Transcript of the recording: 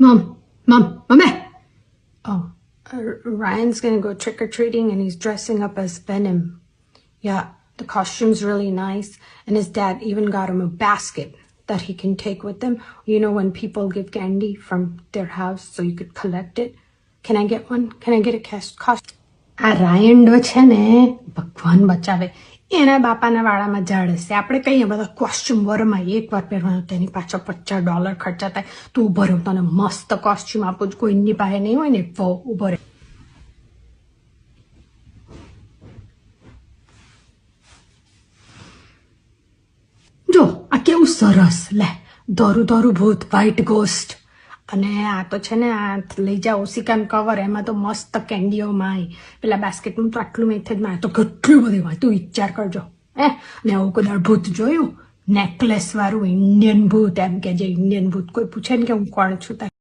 Mom. Oh, Ryan's gonna go trick-or-treating and he's dressing up as Venom. Yeah, the costume's really nice. And his dad even got him a basket that he can take with him. You know when people give candy from their house so you could collect it? Can I get one? Can I get a costume? આ રાયંડો છે ને ભગવાન બચાવે એના બાપાના વાળામાં ઝાડ હશે આપણે કહીએ બધા કોસ્ચ્યુમ વરમાં એકવાર પહેરવાનું તેની પાછળ $50 ખર્ચા થાય તું ઉભો રહ્યો તને મસ્ત કોસ્ચ્યુમ આપું જ કોઈની પાસે નહીં હોય ને ઉભો રહે જો આ કેવું સરસ લે દોરું ભૂત વ્હાઈટ ગોસ્ટ અને આ તો છે ને આ લઈ જાઓ ઓસિકાન કવર એમાં તો મસ્ત કેન્ડીઓ માય પેલા બાસ્કેટમાં તો આટલું મેથડ માં તો કેટલું બધું હોય તું વિચાર કરજો ને આવું કોઈ ભૂત જોયું નેકલેસ વાળું ઇન્ડિયન ભૂત એમ કે જે ઇન્ડિયન ભૂત કોઈ પૂછે ને કે હું કોણ છું